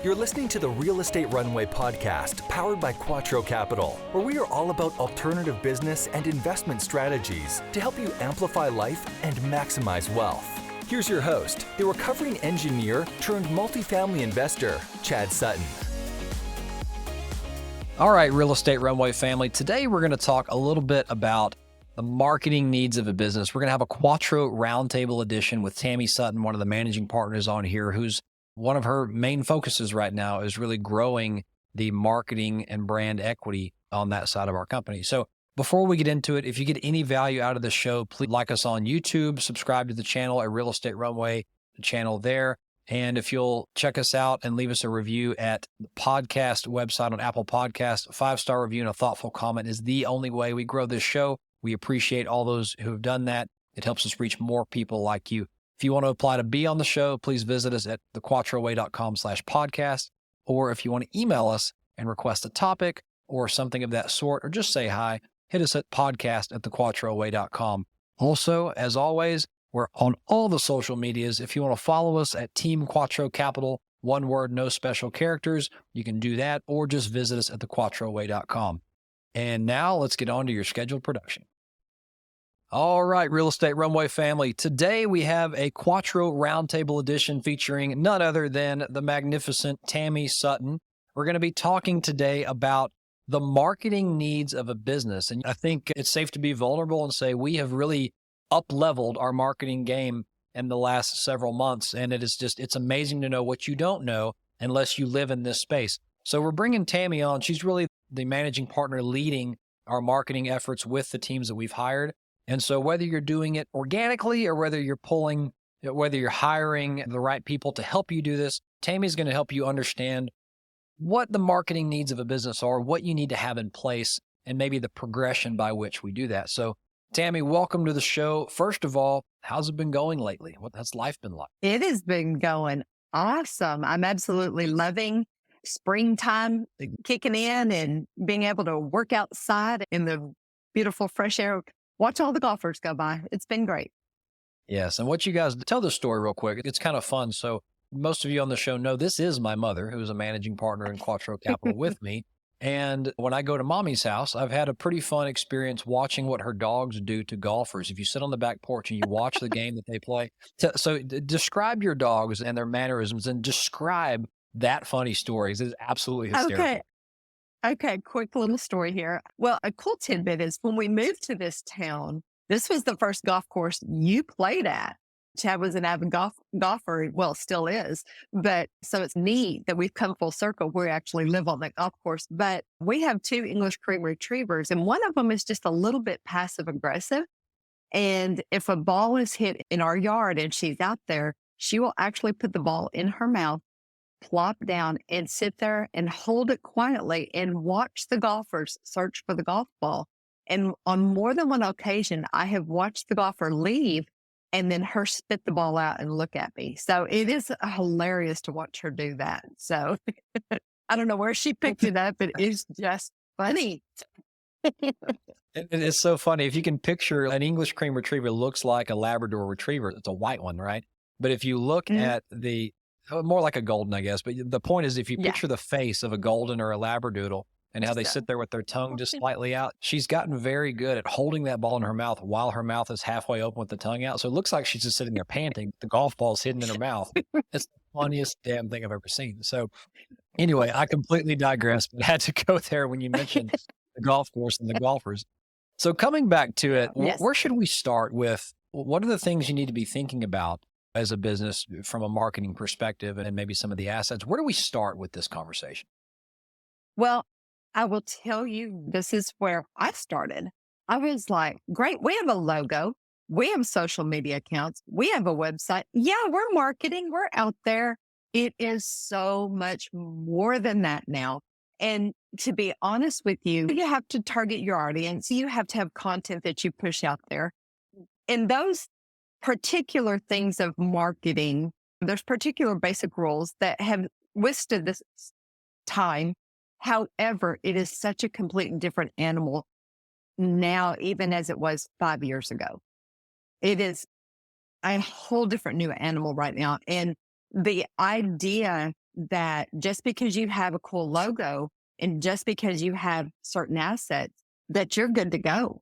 You're listening to the Real Estate Runway podcast, powered by Quattro Capital, where we are all about alternative business and investment strategies to help you amplify life and maximize wealth. Here's your host, the recovering engineer turned multifamily investor, Chad Sutton. All right, Real Estate Runway family. Today we're going to talk a little bit about the marketing needs of a business. We're going to have a Quattro Roundtable edition with Tammy Sutton, one of the managing partners on here, who's one of her main focuses right now is really growing the marketing and brand equity on that side of our company. So before we get into it, if you get any value out of the show, please like us on YouTube, subscribe to the channel at Real Estate Runway, the channel there. And if you'll check us out and leave us a review at the podcast website on Apple Podcasts, a 5-star review and a thoughtful comment is the only way we grow this show. We appreciate all those who have done that. It helps us reach more people like you. If you want to apply to be on the show, please visit us at thequattroway.com/podcast. Or if you want to email us and request a topic or something of that sort, or just say hi, hit us at podcast@thequattroway.com. Also, as always, we're on all the social medias. If you want to follow us at Team Quattro Capital, one word, no special characters, you can do that, or just visit us at thequattroway.com. And now let's get on to your scheduled production. All right, Real Estate Runway family. Today we have a Quattro Roundtable edition featuring none other than the magnificent Tammy Sutton. We're going to be talking today about the marketing needs of a business. And I think it's safe to be vulnerable and say we have really up-leveled our marketing game in the last several months. And it's amazing to know what you don't know unless you live in this space. So we're bringing Tammy on. She's really the managing partner leading our marketing efforts with the teams that we've hired. And so whether you're doing it organically or whether you're hiring the right people to help you do this, Tammy's going to help you understand what the marketing needs of a business are, what you need to have in place, and maybe the progression by which we do that. So Tammy, welcome to the show. First of all, how's it been going lately? What has life been like? It has been going awesome. I'm absolutely loving springtime kicking in and being able to work outside in the beautiful fresh air. Watch all the golfers go by. It's been great. Yes. And what you guys tell the story real quick. It's kind of fun. So most of you on the show know this is my mother, who's a managing partner in Quattro Capital with me. And when I go to mommy's house, I've had a pretty fun experience watching what her dogs do to golfers. If you sit on the back porch and you watch the game that they play. So describe your dogs and their mannerisms and describe that funny story. It's absolutely hysterical. Okay, quick little story here. Well, a cool tidbit is when we moved to this town, this was the first golf course you played at. Chad was an avid golfer, well, still is. But so it's neat that we've come full circle. We actually live on that golf course. But we have 2 English cream retrievers, and one of them is just a little bit passive aggressive. And if a ball is hit in our yard and she's out there, she will actually put the ball in her mouth, plop down and sit there and hold it quietly and watch the golfers search for the golf ball. And on more than one occasion, I have watched the golfer leave and then her spit the ball out and look at me. So it is hilarious to watch her do that. So I don't know where she picked it up, but it's just funny. It's so funny. If you can picture an English cream retriever looks like a Labrador retriever. It's a white one, right? But if you look at more like a golden, I guess. But the point is, if you picture the face of a golden or a Labradoodle and how they sit there with their tongue just slightly out, she's gotten very good at holding that ball in her mouth while her mouth is halfway open with the tongue out. So it looks like she's just sitting there panting. The golf ball's hidden in her mouth. It's the funniest damn thing I've ever seen. So anyway, I completely digress, but I had to go there when you mentioned the golf course and the golfers. So coming back to it, where should we start with? What are the things you need to be thinking about as a business from a marketing perspective and maybe some of the assets? Where do we start with this conversation? Well, I will tell you, this is where I started. I was like, great, we have a logo. We have social media accounts. We have a website. Yeah, we're marketing. We're out there. It is so much more than that now. And to be honest with you, you have to target your audience. You have to have content that you push out there. And those particular things of marketing, there's particular basic rules that have withstood this time. However, it is such a completely different animal now, even as it was 5 years ago. It is a whole different new animal right now. And the idea that just because you have a cool logo and just because you have certain assets, that you're good to go.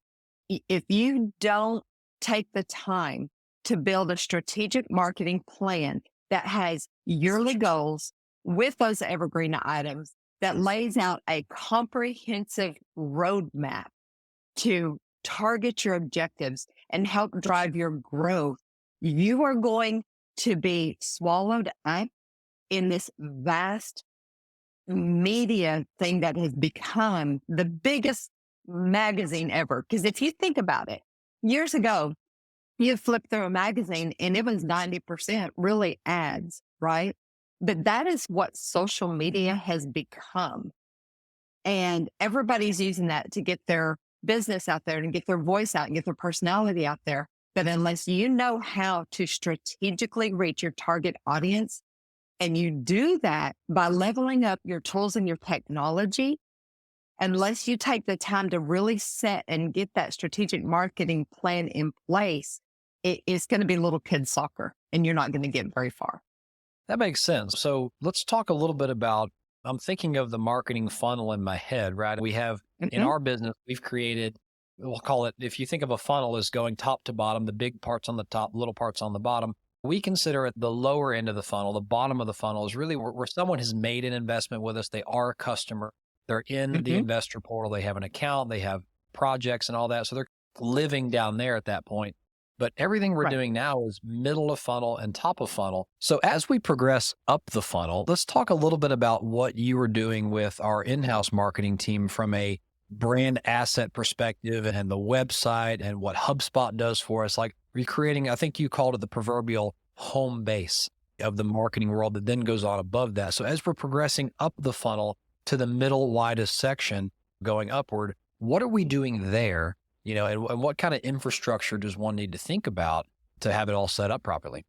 If you don't take the time to build a strategic marketing plan that has yearly goals with those evergreen items, that lays out a comprehensive roadmap to target your objectives and help drive your growth, you are going to be swallowed up in this vast media thing that has become the biggest magazine ever. Because if you think about it, years ago, you flipped through a magazine and it was 90% really ads, right? But that is what social media has become. And everybody's using that to get their business out there and get their voice out and get their personality out there. But unless you know how to strategically reach your target audience, and you do that by leveling up your tools and your technology, unless you take the time to really set and get that strategic marketing plan in place, it's going to be little kid soccer and you're not going to get very far. That makes sense. So let's talk a little bit about, I'm thinking of the marketing funnel in my head, right? We have in our business, we've created, we'll call it, if you think of a funnel as going top to bottom, the big parts on the top, little parts on the bottom, we consider it the lower end of the funnel. The bottom of the funnel is really where someone has made an investment with us. They are a customer. They're in the investor portal. They have an account. They have projects and all that. So they're living down there at that point. But everything we're doing now is middle of funnel and top of funnel. So as we progress up the funnel, let's talk a little bit about what you are doing with our in-house marketing team from a brand asset perspective and the website and what HubSpot does for us. Like recreating, I think you called it the proverbial home base of the marketing world that then goes on above that. So as we're progressing up the funnel to the middle widest section going upward, what are we doing there? You know, and what kind of infrastructure does one need to think about to have it all set up properly?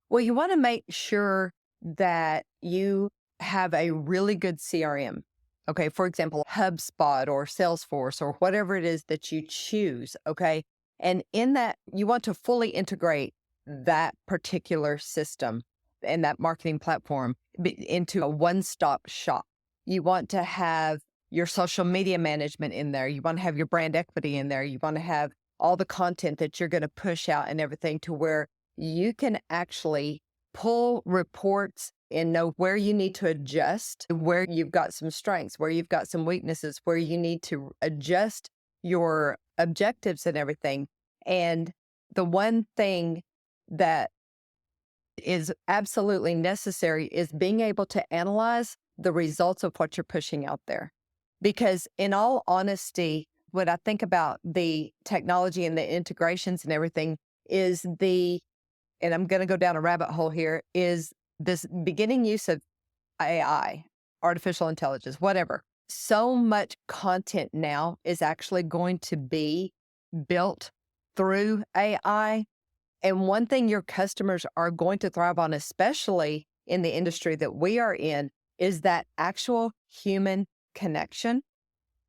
Well, you want to make sure that you have a really good CRM. Okay. For example, HubSpot or Salesforce or whatever it is that you choose. Okay. And in that, you want to fully integrate that particular system and that marketing platform into a one-stop shop. You want to have your social media management in there. You want to have your brand equity in there. You want to have all the content that you're going to push out and everything to where you can actually pull reports and know where you need to adjust, where you've got some strengths, where you've got some weaknesses, where you need to adjust your objectives and everything. And the one thing that is absolutely necessary is being able to analyze the results of what you're pushing out there. Because in all honesty, when I think about the technology and the integrations and everything is and I'm going to go down a rabbit hole here, is this beginning use of AI, artificial intelligence, whatever. So much content now is actually going to be built through AI. And one thing your customers are going to thrive on, especially in the industry that we are in, is that actual human connection.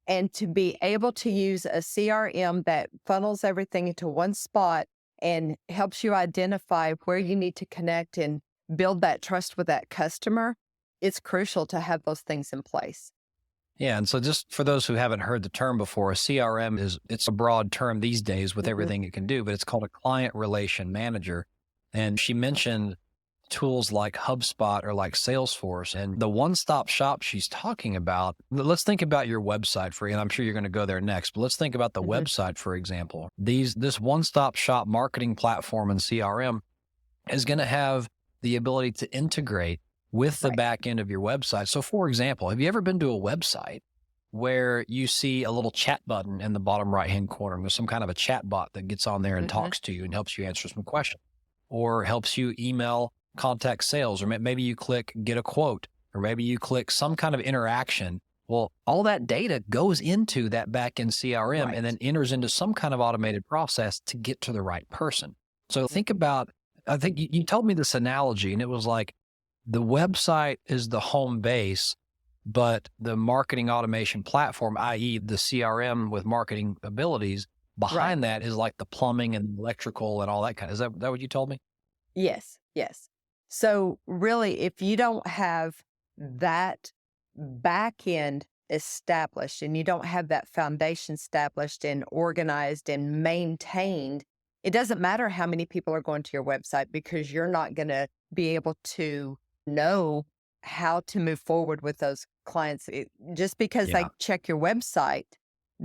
And to be able to use a CRM that funnels everything into one spot and helps you identify where you need to connect and build that trust with that customer, it's crucial to have those things in place. Yeah. And so just for those who haven't heard the term before, a CRM it's a broad term these days with everything it can do, but it's called a client relation manager. And she mentioned tools like HubSpot or like Salesforce, and the one-stop shop she's talking about. Let's think about your website and I'm sure you're going to go there next, but let's think about the website, for example. This one-stop shop marketing platform and CRM is going to have the ability to integrate with the back end of your website. So for example, have you ever been to a website where you see a little chat button in the bottom right-hand corner? There's some kind of a chat bot that gets on there and talks to you and helps you answer some questions, or helps you email contact sales, or maybe you click get a quote, or maybe you click some kind of interaction. Well, all that data goes into that back-end CRM and then enters into some kind of automated process to get to the right person. So think about, I think you told me this analogy, and it was like the website is the home base, but the marketing automation platform, i.e. the CRM with marketing abilities behind that is like the plumbing and electrical and all that kind of, is that what you told me? Yes. So really, if you don't have that back end established and you don't have that foundation established and organized and maintained, it doesn't matter how many people are going to your website because you're not going to be able to know how to move forward with those clients. Just because they Yeah. check your website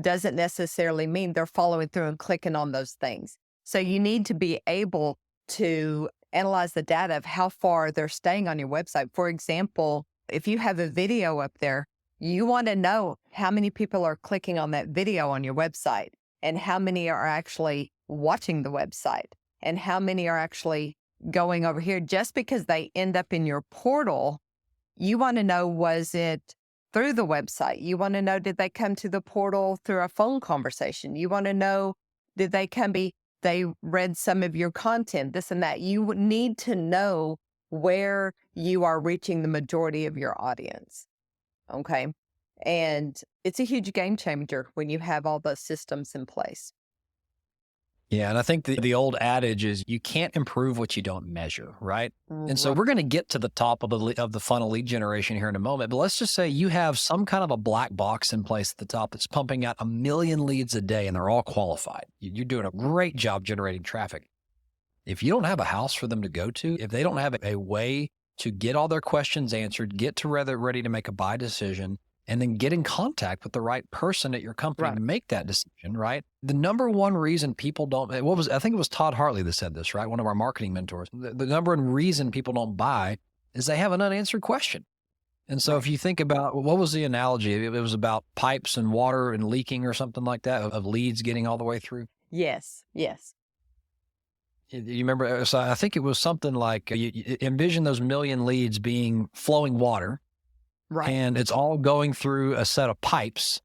doesn't necessarily mean they're following through and clicking on those things. So you need to be able to analyze the data of how far they're staying on your website. For example, if you have a video up there, you want to know how many people are clicking on that video on your website and how many are actually watching the website and how many are actually going over here. Just because they end up in your portal, you want to know, was it through the website? You want to know, did they come to the portal through a phone conversation? You want to know, did they they read some of your content, this and that. You would need to know where you are reaching the majority of your audience. Okay. And it's a huge game changer when you have all those systems in place. Yeah. And I think the old adage is you can't improve what you don't measure, right? And so we're going to get to the top of the funnel lead generation here in a moment, but let's just say you have some kind of a black box in place at the top that's pumping out 1 million leads a day and they're all qualified. You're doing a great job generating traffic. If you don't have a house for them to go to, if they don't have a way to get all their questions answered, get to ready to make a buy decision, and then get in contact with the right person at your company to make that decision, right? The number one reason people don't, I think it was Todd Hartley that said this, right? One of our marketing mentors. The number one reason people don't buy is they have an unanswered question. And so if you think about, what was the analogy? It was about pipes and water and leaking or something like that, of leads getting all the way through. Yes. Yes. You remember, so I think it was something like, you envision those 1 million leads being flowing water. Right. And it's all going through a set of pipes.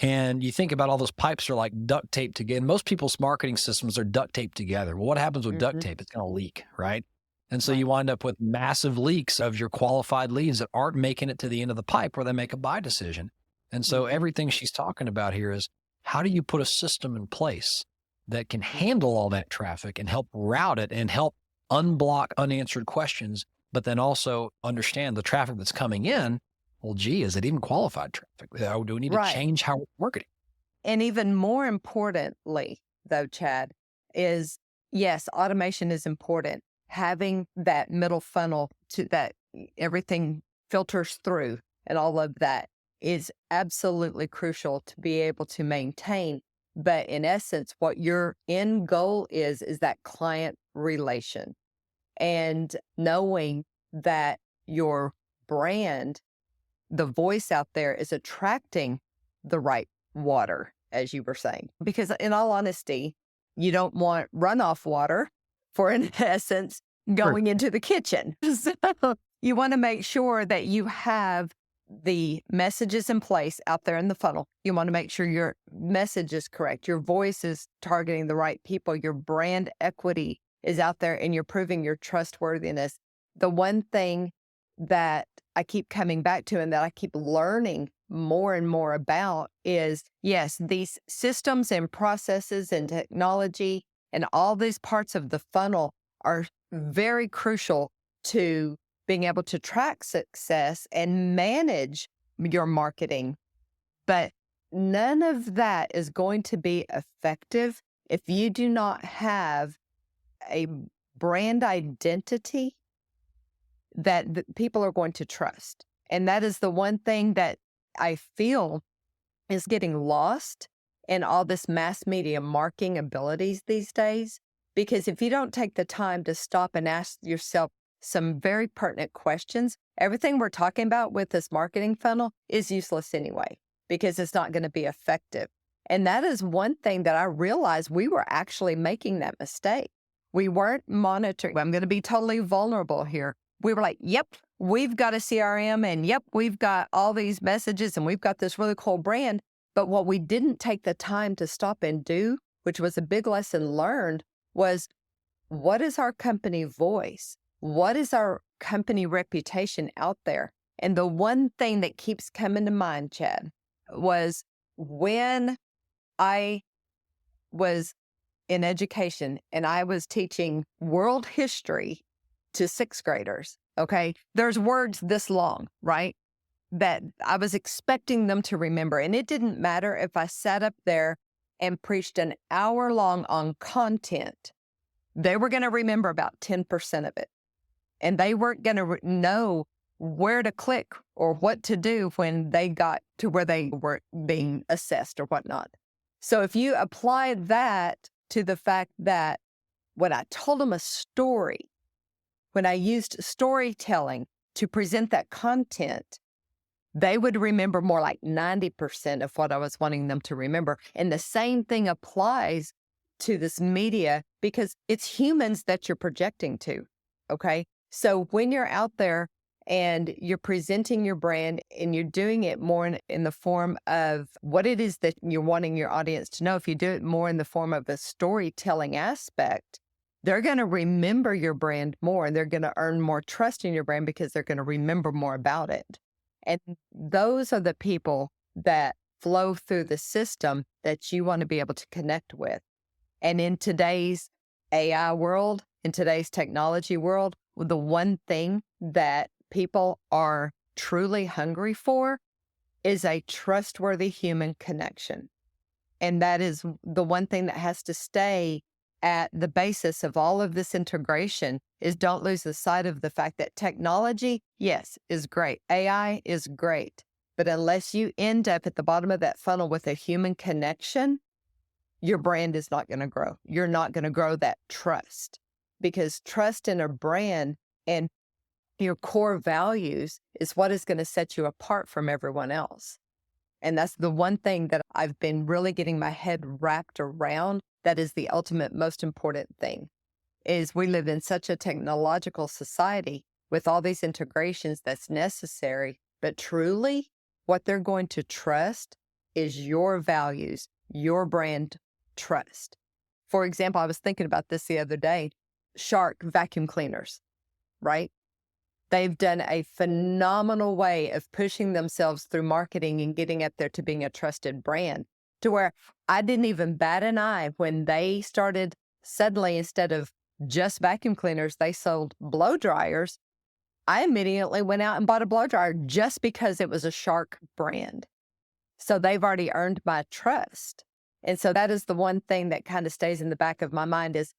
And you think about all those pipes are like duct taped together. And most people's marketing systems are duct taped together. Well, what happens with duct tape? It's going to leak, right? And so you wind up with massive leaks of your qualified leads that aren't making it to the end of the pipe where they make a buy decision. And so everything she's talking about here is, how do you put a system in place that can handle all that traffic and help route it and help unblock unanswered questions, but then also understand the traffic that's coming in? Well, gee, is it even qualified traffic? Do we need to change how we're marketing? And even more importantly, though, Chad, is yes, automation is important. Having that middle funnel to that everything filters through and all of that is absolutely crucial to be able to maintain. But in essence, what your end goal is that client relation and knowing that your brand, the voice out there, is attracting the right water, as you were saying. Because in all honesty, you don't want runoff water for, in essence, going into the kitchen. So you want to make sure that you have the messages in place out there in the funnel. You want to make sure your message is correct. Your voice is targeting the right people. Your brand equity is out there and you're proving your trustworthiness. The one thing that I keep coming back to and that I keep learning more and more about is, yes, these systems and processes and technology and all these parts of the funnel are very crucial to being able to track success and manage your marketing. But none of that is going to be effective if you do not have a brand identity that people are going to trust. And that is the one thing that I feel is getting lost in all this mass media marketing abilities these days. Because if you don't take the time to stop and ask yourself some very pertinent questions, everything we're talking about with this marketing funnel is useless anyway, because it's not going to be effective. And that is one thing that I realized we were actually making that mistake. We weren't monitoring. I'm going to be totally vulnerable here. We were like, yep, we've got a CRM and yep, we've got all these messages and we've got this really cool brand. But what we didn't take the time to stop and do, which was a big lesson learned, was what is our company voice? What is our company reputation out there? And the one thing that keeps coming to mind, Chad, was when I was in education and I was teaching world history to sixth graders. Okay. There's words this long, right? That I was expecting them to remember. And it didn't matter if I sat up there and preached an hour long on content, they were going to remember about 10% of it. And they weren't going to know where to click or what to do when they got to where they were being assessed or whatnot. So if you apply that to the fact that when I told them a story, when I used storytelling to present that content, they would remember more like 90% of what I was wanting them to remember. And the same thing applies to this media because it's humans that you're projecting to, okay? So when you're out there and you're presenting your brand and you're doing it more in the form of what it is that you're wanting your audience to know, if you do it more in the form of a storytelling aspect, they're going to remember your brand more and they're going to earn more trust in your brand because they're going to remember more about it. And those are the people that flow through the system that you want to be able to connect with. And in today's AI world, in today's technology world, the one thing that people are truly hungry for is a trustworthy human connection. And that is the one thing that has to stay at the basis of all of this integration is don't lose the sight of the fact that technology, yes, is great. AI is great. But unless you end up at the bottom of that funnel with a human connection, your brand is not going to grow. You're not going to grow that trust because trust in a brand and your core values is what is going to set you apart from everyone else. And that's the one thing that I've been really getting my head wrapped around. That is the ultimate most important thing is we live in such a technological society with all these integrations that's necessary, but truly what they're going to trust is your values, your brand trust. For example, I was thinking about this the other day, Shark vacuum cleaners, right? They've done a phenomenal way of pushing themselves through marketing and getting up there to being a trusted brand to where I didn't even bat an eye when they started suddenly, instead of just vacuum cleaners, they sold blow dryers. I immediately went out and bought a blow dryer just because it was a Shark brand. So they've already earned my trust. And so that is the one thing that kind of stays in the back of my mind is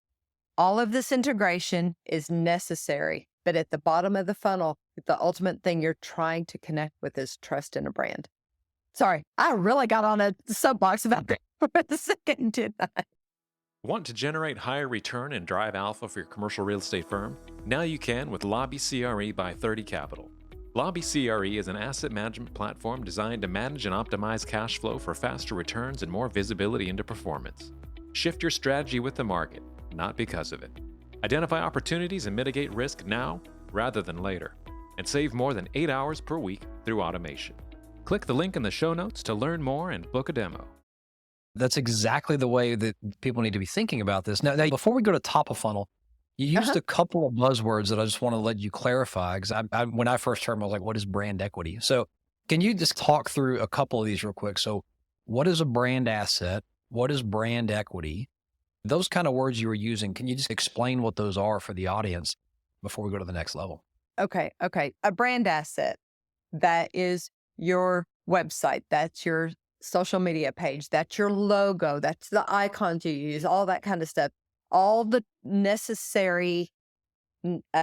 all of this integration is necessary. But at the bottom of the funnel, the ultimate thing you're trying to connect with is trust in a brand. Sorry, I really got on a soapbox about that for a second, didn't I? Want to generate higher return and drive alpha for your commercial real estate firm? Now you can with Lobby CRE by 30 Capital. Lobby CRE is an asset management platform designed to manage and optimize cash flow for faster returns and more visibility into performance. Shift your strategy with the market, not because of it. Identify opportunities and mitigate risk now rather than later, and save more than 8 hours per week through automation. Click the link in the show notes to learn more and book a demo. That's exactly the way that people need to be thinking about this. Now before we go to top of funnel, you used a couple of buzzwords that I just want to let you clarify because when I first heard them, I was like, what is brand equity? So can you just talk through a couple of these real quick? So what is a brand asset? What is brand equity? Those kind of words you were using, can you just explain what those are for the audience before we go to the next level? Okay. A brand asset, that is your website. That's your social media page. That's your logo. That's the icons you use, all that kind of stuff. All the necessary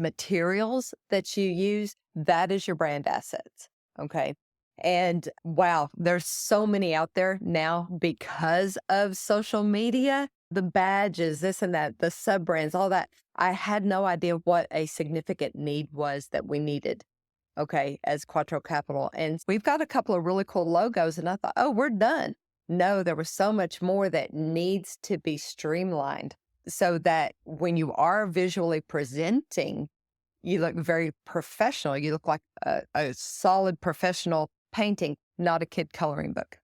materials that you use, that is your brand assets. Okay. And wow, there's so many out there now because of social media, the badges, this and that, the sub brands, all that. I had no idea what a significant need was that we needed. Okay. As Quattro Capital. And we've got a couple of really cool logos and I thought, oh, we're done. No, there was so much more that needs to be streamlined so that when you are visually presenting, you look very professional. You look like a solid professional painting, not a kid coloring book.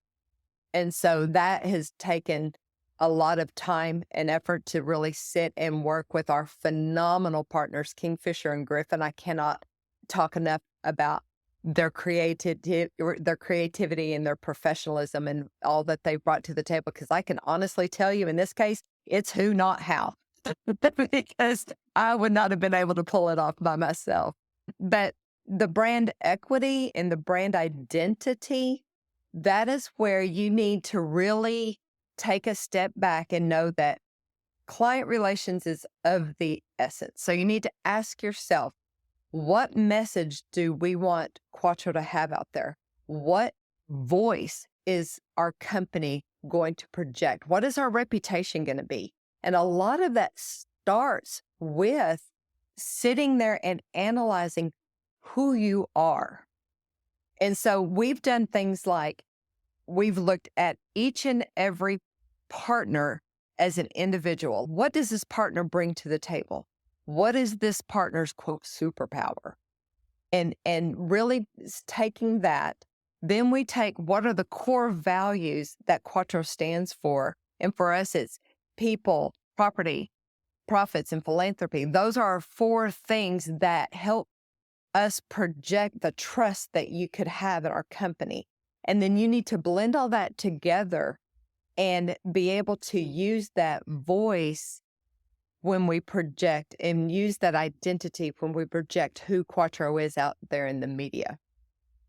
And so that has taken a lot of time and effort to really sit and work with our phenomenal partners, Kingfisher and Griffin. I cannot talk enough about their creativity and their professionalism and all that they brought to the table. Because I can honestly tell you in this case, it's who, not how. because I would not have been able to pull it off by myself. But the brand equity and the brand identity, that is where you need to really take a step back and know that client relations is of the essence. So you need to ask yourself, what message do we want Quattro to have out there? What voice is our company going to project? What is our reputation going to be? And a lot of that starts with sitting there and analyzing who you are. And so we've done things like we've looked at each and every partner as an individual. What does this partner bring to the table? What is this partner's, quote, superpower? And really taking that, then we take what are the core values that Quattro stands for. And for us, it's people, property, profits, and philanthropy. Those are our 4 things that help us project the trust that you could have in our company. And then you need to blend all that together and be able to use that voice when we project and use that identity when we project who Quattro is out there in the media.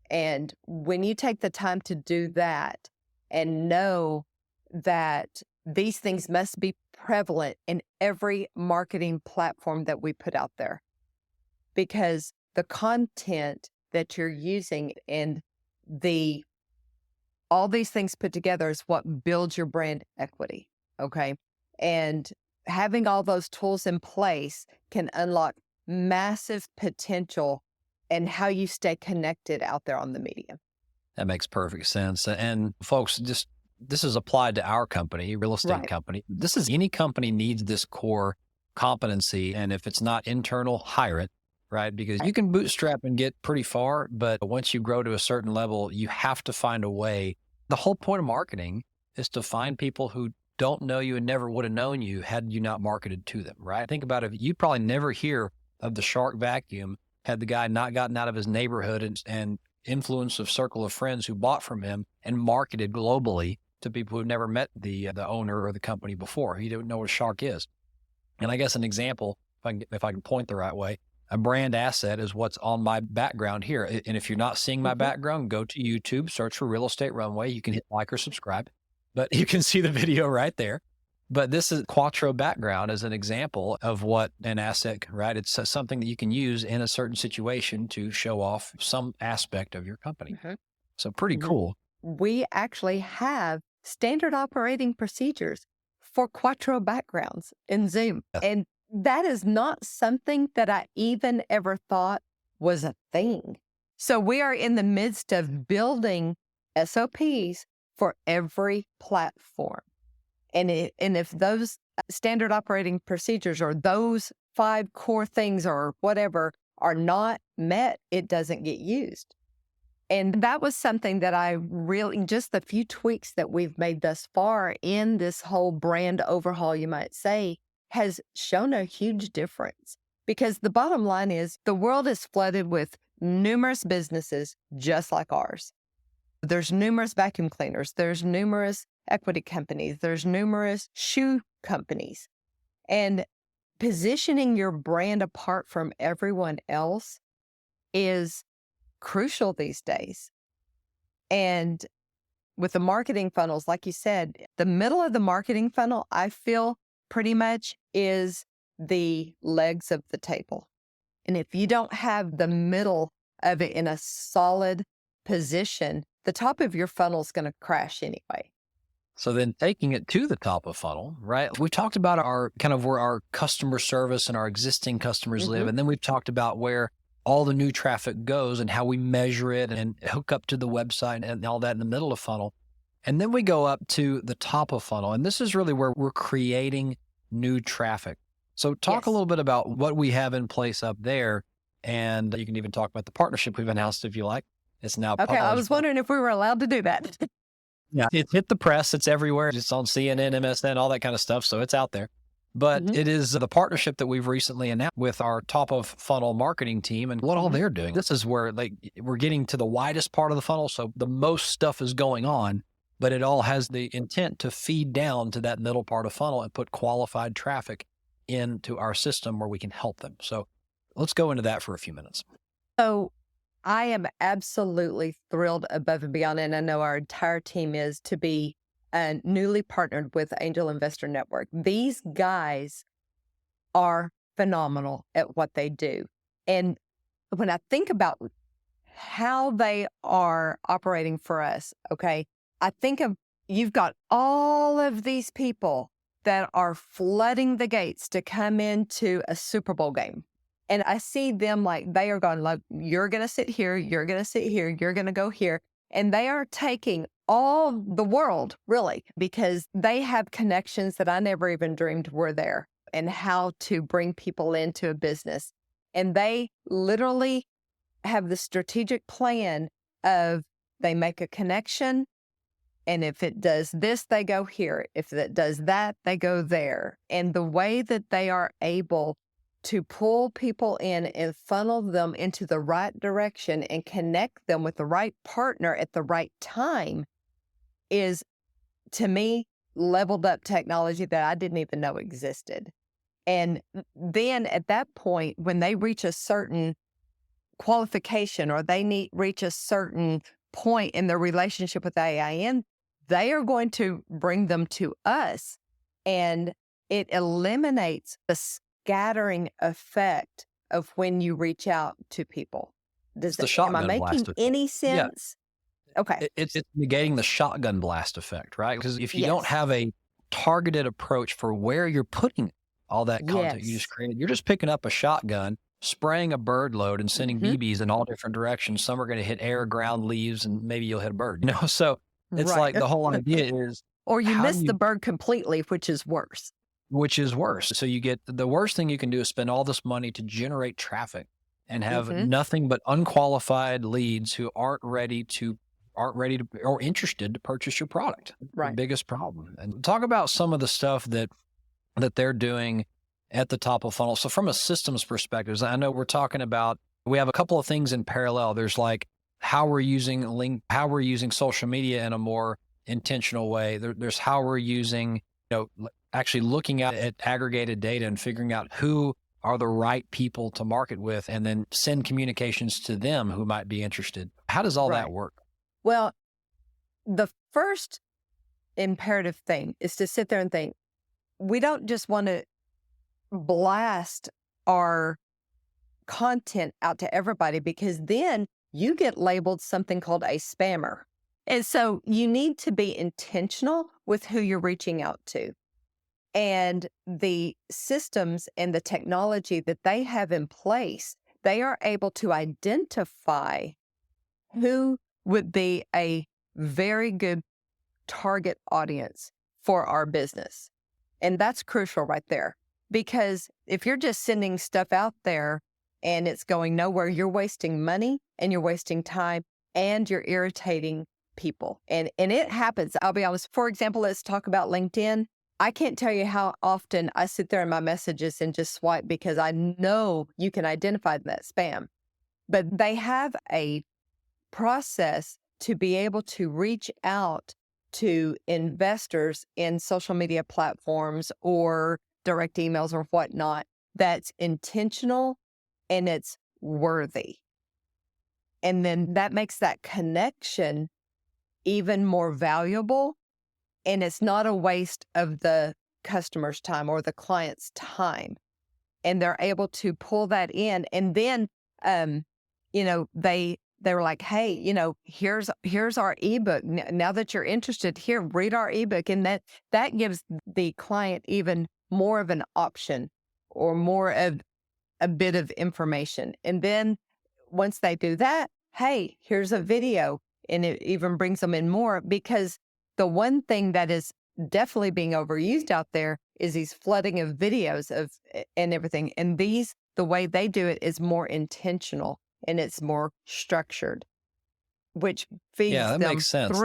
And when you take the time to do that and know that these things must be prevalent in every marketing platform that we put out there, because the content that you're using and all these things put together is what builds your brand equity. Okay. And having all those tools in place can unlock massive potential and how you stay connected out there on the media. That makes perfect sense. And folks, this is applied to our company, real estate company. This is any company needs this core competency. And if it's not internal, hire it, right? Because you can bootstrap and get pretty far, but once you grow to a certain level, you have to find a way. The whole point of marketing is to find people who don't know you and never would have known you had you not marketed to them, right? Think about it. You probably never hear of the Shark vacuum had the guy not gotten out of his neighborhood and influence of circle of friends who bought from him and marketed globally to people who've never met the owner or the company before. He didn't know what a shark is. And I guess an example, if I can point the right way, a brand asset is what's on my background here. And if you're not seeing my background, go to YouTube, search for Real Estate Runway. You can hit like or subscribe, but you can see the video right there. But this is Quattro background as an example of what an asset, right? It's something that you can use in a certain situation to show off some aspect of your company. So pretty cool. We actually have standard operating procedures for Quattro backgrounds in Zoom. And that is not something that I even ever thought was a thing. So we are in the midst of building SOPs for every platform. And if those standard operating procedures or those 5 core things or whatever are not met, it doesn't get used. And that was something that I really, just the few tweaks that we've made thus far in this whole brand overhaul, you might say, has shown a huge difference. Because the bottom line is the world is flooded with numerous businesses just like ours. There's numerous vacuum cleaners. There's numerous equity companies. There's numerous shoe companies. And positioning your brand apart from everyone else is crucial these days. And with the marketing funnels, like you said, the middle of the marketing funnel, I feel pretty much is the legs of the table. And if you don't have the middle of it in a solid position, the top of your funnel is going to crash anyway. So then taking it to the top of funnel, right? We talked about our kind of where our customer service and our existing customers live. And then we've talked about where all the new traffic goes and how we measure it and hook up to the website and all that in the middle of funnel. And then we go up to the top of funnel. And this is really where we're creating new traffic. So talk a little bit about what we have in place up there. And you can even talk about the partnership we've announced if you like. It's now okay. I was wondering if we were allowed to do that. Yeah, it hit the press. It's everywhere. It's on CNN, MSN, all that kind of stuff. So it's out there. But it is the partnership that we've recently announced with our top of funnel marketing team and what all they're doing. This is where we're getting to the widest part of the funnel. So the most stuff is going on, but it all has the intent to feed down to that middle part of funnel and put qualified traffic into our system where we can help them. So let's go into that for a few minutes. So I am absolutely thrilled above and beyond, and I know our entire team is, to be newly partnered with Angel Investor Network. These guys are phenomenal at what they do. And when I think about how they are operating for us, okay, I think of, you've got all of these people that are flooding the gates to come into a Super Bowl game. And I see them like they are going, like, you're going to sit here, you're going to sit here, you're going to go here. And they are taking all the world, really, because they have connections that I never even dreamed were there, and how to bring people into a business. And they literally have the strategic plan of, they make a connection, and if it does this, they go here. If it does that, they go there. And the way that they are able to pull people in and funnel them into the right direction and connect them with the right partner at the right time is, to me, leveled up technology that I didn't even know existed. And then at that point, when they reach a certain qualification, or they reach a certain point in their relationship with AIN, they are going to bring them to us, and it eliminates the scattering effect of when you reach out to people. Am I making any sense? Yeah. Okay. It's negating the shotgun blast effect, right? Because if you don't have a targeted approach for where you're putting all that content you just created, you're just picking up a shotgun, spraying a bird load, and sending BBs in all different directions. Some are going to hit air, ground, leaves, and maybe you'll hit a bird. So it's like the whole idea is, or you miss the bird completely, which is worse. So you get, the worst thing you can do is spend all this money to generate traffic and have nothing but unqualified leads who aren't ready to or interested to purchase your product. Right. The biggest problem. And talk about some of the stuff that they're doing at the top of funnel. So from a systems perspective, I know we're talking about, we have a couple of things in parallel. There's like how we're using social media in a more intentional way. There's how we're using, actually looking at aggregated data and figuring out who are the right people to market with, and then send communications to them who might be interested. How does all that work? Well, the first imperative thing is to sit there and think, we don't just want to blast our content out to everybody, because then you get labeled something called a spammer. And so you need to be intentional with who you're reaching out to. And the systems and the technology that they have in place, they are able to identify who would be a very good target audience for our business. And that's crucial right there, because if you're just sending stuff out there and it's going nowhere, you're wasting money and you're wasting time and you're irritating people. And it happens. I'll be honest. For example, let's talk about LinkedIn. I can't tell you how often I sit there in my messages and just swipe, because I know you can identify that spam. But they have a process to be able to reach out to investors in social media platforms or direct emails or whatnot that's intentional and it's worthy. And then that makes that connection even more valuable. And it's not a waste of the customer's time or the client's time. And they're able to pull that in. And then, they were like, hey, here's our ebook. Now that you're interested, here, read our ebook. And that gives the client even more of an option or more of a bit of information. And then once they do that, hey, here's a video. And it even brings them in more, because the one thing that is definitely being overused out there is these flooding of videos and everything. And the way they do it is more intentional and it's more structured, which feeds them makes sense.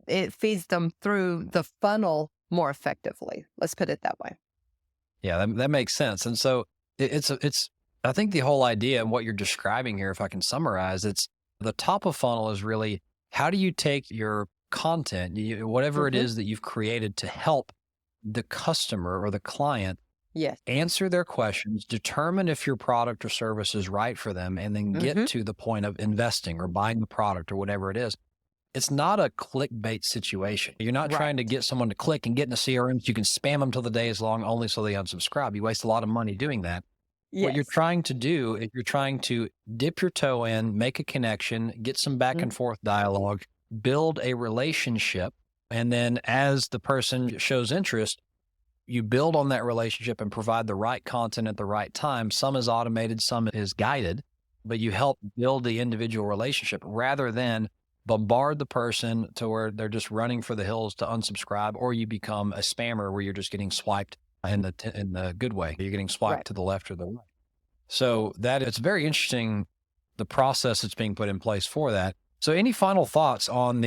It feeds them through the funnel more effectively. Let's put it that way. Yeah, that makes sense. And so it's I think the whole idea and what you're describing here, if I can summarize, it's the top of funnel is really, how do you take your content, whatever it is that you've created to help the customer or the client Yes. answer their questions, determine if your product or service is right for them, and then get to the point of investing or buying the product or whatever it is. It's not a clickbait situation. You're not trying to get someone to click and get in a CRM so you can spam them till the day is long only so they unsubscribe. You waste a lot of money doing that. What you're trying to do is you're trying to dip your toe in, make a connection, get some back and forth dialogue, build a relationship. And then as the person shows interest, you build on that relationship and provide the right content at the right time. Some is automated, some is guided, but you help build the individual relationship rather than bombard the person to where they're just running for the hills to unsubscribe, or you become a spammer where you're just getting swiped in the good way. You're getting swiped to the left or the right. So it's very interesting, the process that's being put in place for that. So any final thoughts on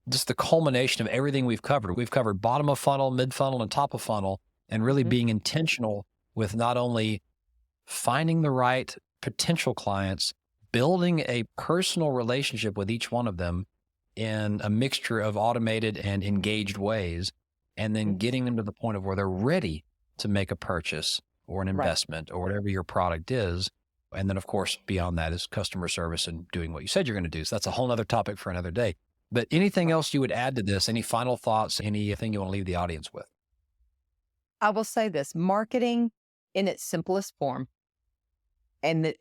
just the culmination of everything we've covered? We've covered bottom of funnel, mid funnel, and top of funnel, and really being intentional with not only finding the right potential clients, building a personal relationship with each one of them in a mixture of automated and engaged ways, and then getting them to the point of where they're ready to make a purchase or an investment or whatever your product is. And then, of course, beyond that is customer service and doing what you said you're going to do. So that's a whole other topic for another day. But anything else you would add to this? Any final thoughts? Anything you want to leave the audience with? I will say this: marketing in its simplest form, and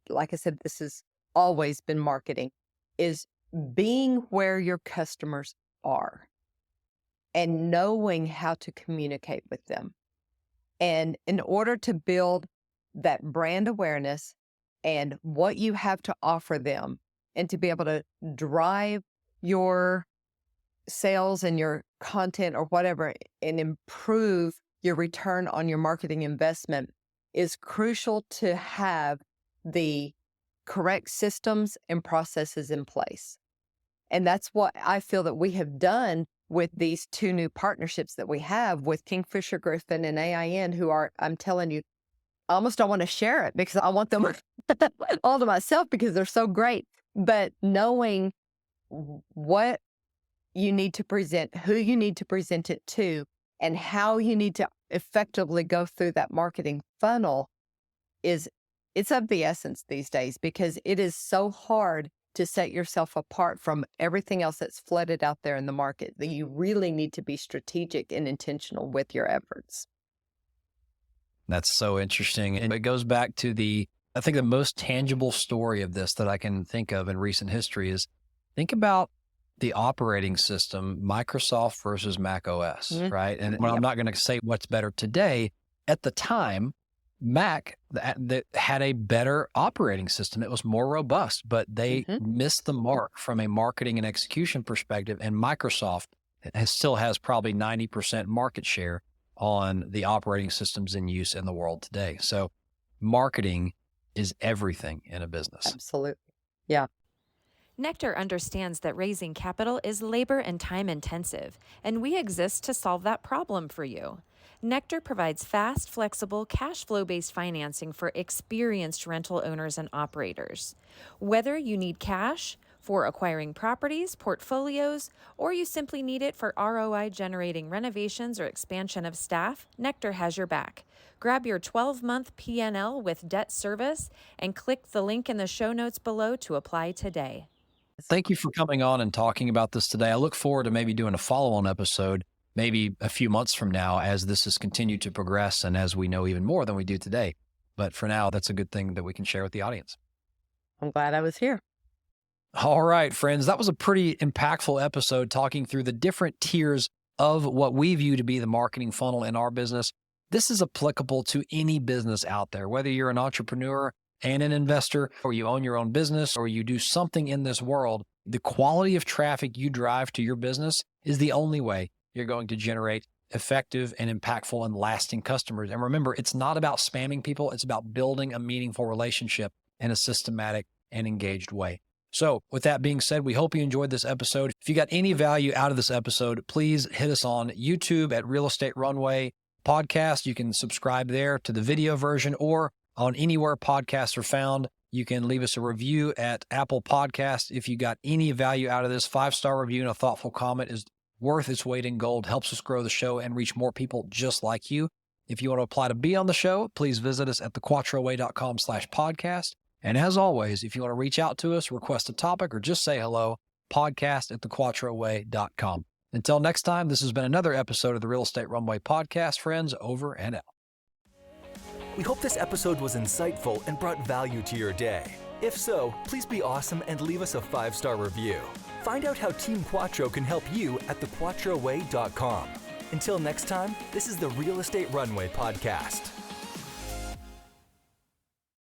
like I said, this has always been marketing, is being where your customers are and knowing how to communicate with them. And in order to build that brand awareness and what you have to offer them, and to be able to drive your sales and your content or whatever and improve your return on your marketing investment, is crucial to have the correct systems and processes in place. And that's what I feel that we have done with these two new partnerships that we have with Kingfisher Griffin and AIN, who are, I'm telling you, I almost don't want to share it because I want them all to myself because they're so great. But knowing what you need to present, who you need to present it to, and how you need to effectively go through that marketing funnel it's of the essence these days, because it is so hard to set yourself apart from everything else that's flooded out there in the market, that you really need to be strategic and intentional with your efforts. That's so interesting. And it goes back to I think the most tangible story of this that I can think of in recent history is, think about the operating system, Microsoft versus Mac OS, right? And I'm not going to say what's better today. At the time, Mac that had a better operating system. It was more robust, but they missed the mark from a marketing and execution perspective. And Microsoft still has probably 90% market share on the operating systems in use in the world today. So marketing is everything in a business. Absolutely. Yeah. Nectar understands that raising capital is labor and time intensive, and we exist to solve that problem for you. Nectar provides fast, flexible, cash flow-based financing for experienced rental owners and operators. Whether you need cash for acquiring properties, portfolios, or you simply need it for ROI-generating renovations or expansion of staff, Nectar has your back. Grab your 12-month P&L with debt service and click the link in the show notes below to apply today. Thank you for coming on and talking about this today. I look forward to maybe doing a follow-on episode maybe a few months from now as this has continued to progress and as we know even more than we do today. But for now, that's a good thing that we can share with the audience. I'm glad I was here. All right, friends, that was a pretty impactful episode talking through the different tiers of what we view to be the marketing funnel in our business. This is applicable to any business out there, whether you're an entrepreneur and an investor, or you own your own business, or you do something in this world. The quality of traffic you drive to your business is the only way you're going to generate effective and impactful and lasting customers. And remember, it's not about spamming people. It's about building a meaningful relationship in a systematic and engaged way. So with that being said, we hope you enjoyed this episode. If you got any value out of this episode, please hit us on YouTube at Real Estate Runway Podcast. You can subscribe there to the video version, or on anywhere podcasts are found. You can leave us a review at Apple Podcasts. If you got any value out of this, 5-star review and a thoughtful comment is worth its weight in gold, helps us grow the show and reach more people just like you. If you want to apply to be on the show, please visit us at thequattroway.com/podcast. And as always, if you want to reach out to us, request a topic, or just say hello, podcast@thequattroway.com. Until next time, this has been another episode of the Real Estate Runway podcast. Friends, over and out. We hope this episode was insightful and brought value to your day. If so, please be awesome and leave us a 5-star review. Find out how Team Quattro can help you at thequattroway.com. Until next time, this is the Real Estate Runway podcast.